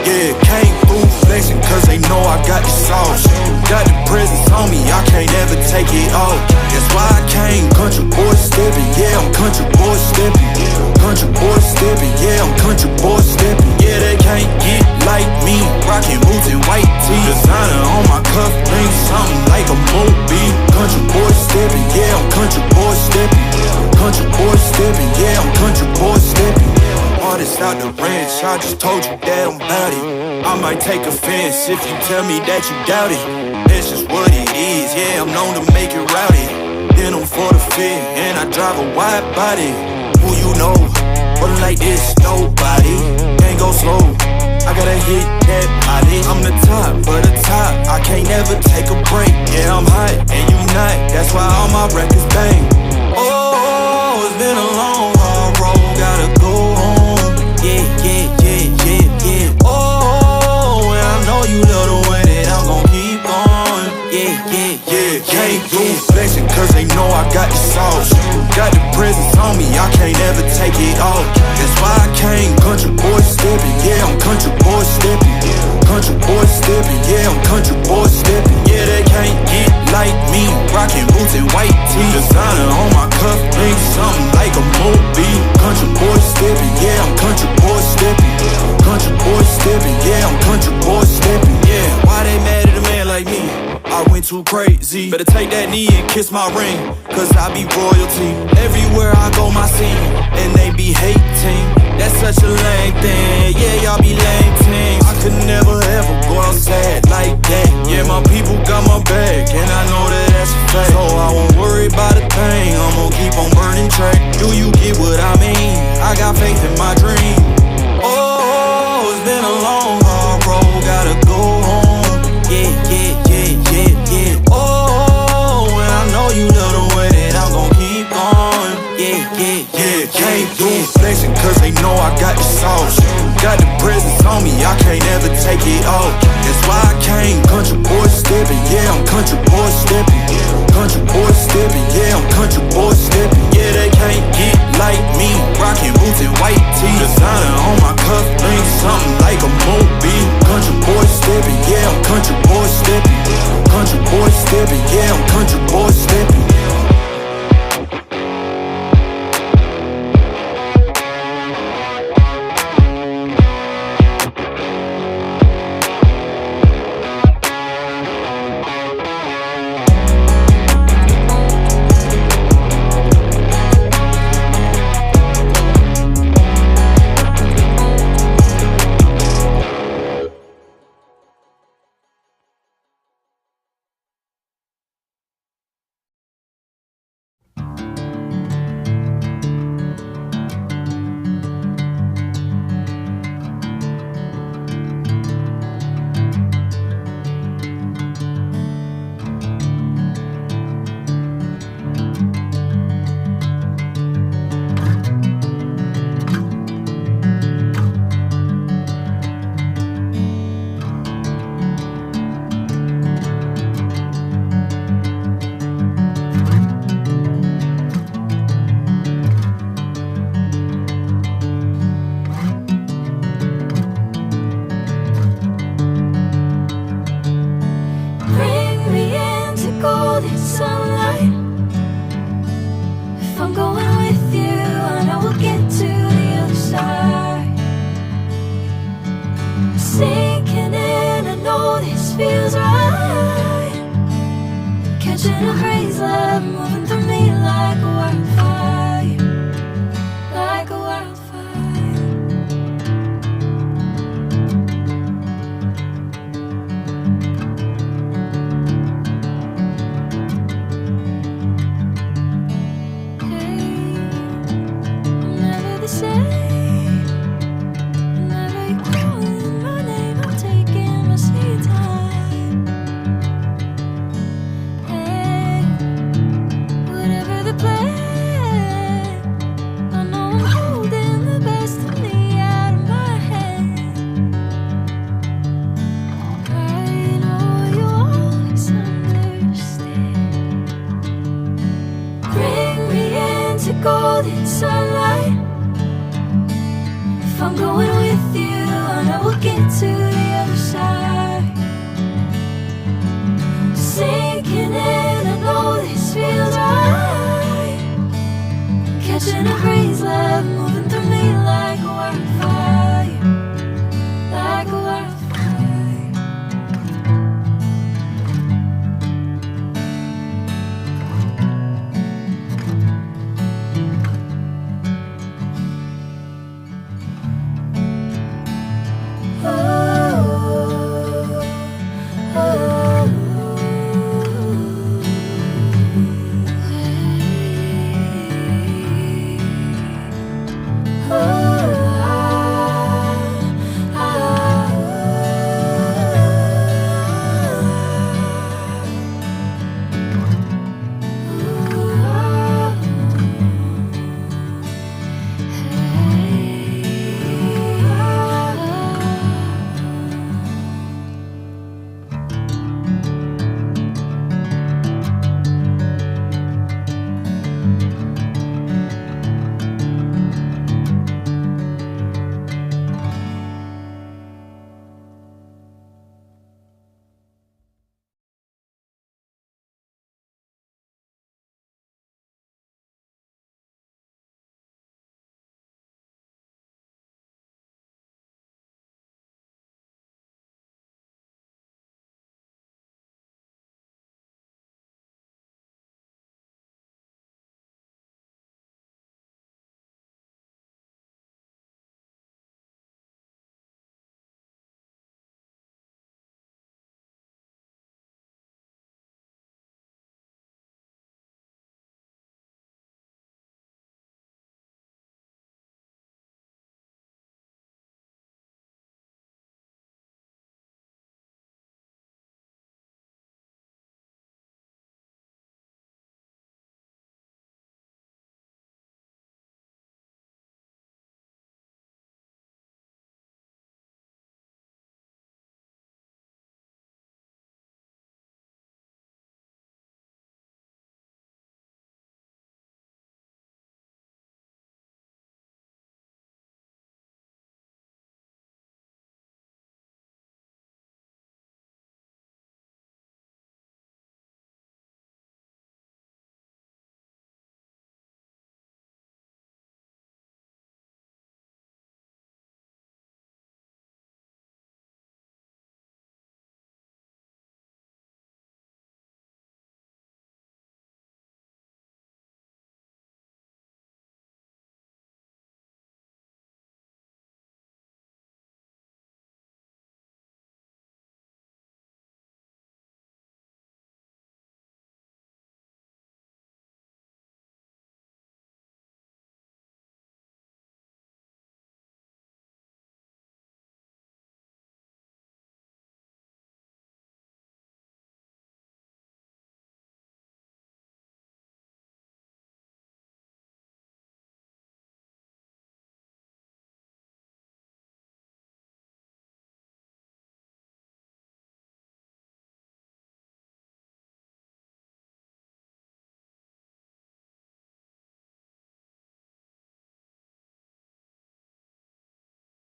Yeah, came through flexing cause they know I got the sauce. Got the presence on me, I can't ever take it off. That's why I came country boy stepping. Yeah, I'm country boy stepping. Country boy stepping, yeah, I'm country boy stepping. Yeah, they can't get like me. Rockin' boots and white tee. Designer on my cuff, bring something like a movie. Country boy stepping, yeah, I'm country boy stepping. Country boy stepping, yeah, I'm country boy stepping. Artist out the ranch, I just told you that I'm bout it. I might take offense if you tell me that you doubt it. That's just what it is, yeah, I'm known to make it rowdy. Then I'm for the fit, and I drive a wide body. Who you know, but like this, nobody. Can't go slow, I gotta hit that body. I'm the top of the top, I can't never take a break. Yeah, I'm hot, and you not, that's why all my records bang. Oh, it's been a long, hard road, gotta go home. Yeah. Oh, and I know you love the way that I'm gon' keep going. Yeah. Came through flexing cause they know I got the sauce. Got the presence on me, I can't ever take it off. That's why I came country boy stepping. Yeah, I'm country boy stepping. Country boy stepping, yeah, I'm country boy stepping. Yeah, they can't get like me. Rockin' boots and white tee. Designer on my cuff, bring something like a movie. Country boy stepping, yeah, I'm country boy stepping. Country boy stepping, yeah, I'm country boy stepping. Yeah, why they mad at a man like me? I went too crazy. Better take that knee and kiss my ring, cause I be royalty. Everywhere I go, my scene, and they be hating. That's such a lame thing. Yeah, y'all be lame teams. I could never ever go outside like that. Yeah, my people got my back, and I know that that's a fact. So I won't worry about a thing, I'm gon' keep on burning track. Do you get what I mean? I got faith in my dream. Oh, it's been a long, hard road, gotta go home. Yeah. Oh, and I know you love the way that I'm gon' keep going. Yeah, came through flexing cause they know I got the sauce. Got the presence on me, I can't ever take it off. That's why I came country boy stepping. Yeah, I'm country boy stepping. Country boy stepping, yeah, I'm country boy stepping. Yeah, they can't get like me. Rockin' boots and white tee. Designer on my cuff, bring something like a movie. Country boy stepping, yeah, I'm country boy stepping. Country boy stepping, yeah, I'm country boy stepping. Whatever the plan golden sunlight. If I'm going with you, I know we'll get to the other side. Sinking in, I know this feels right. Catching a breeze, love.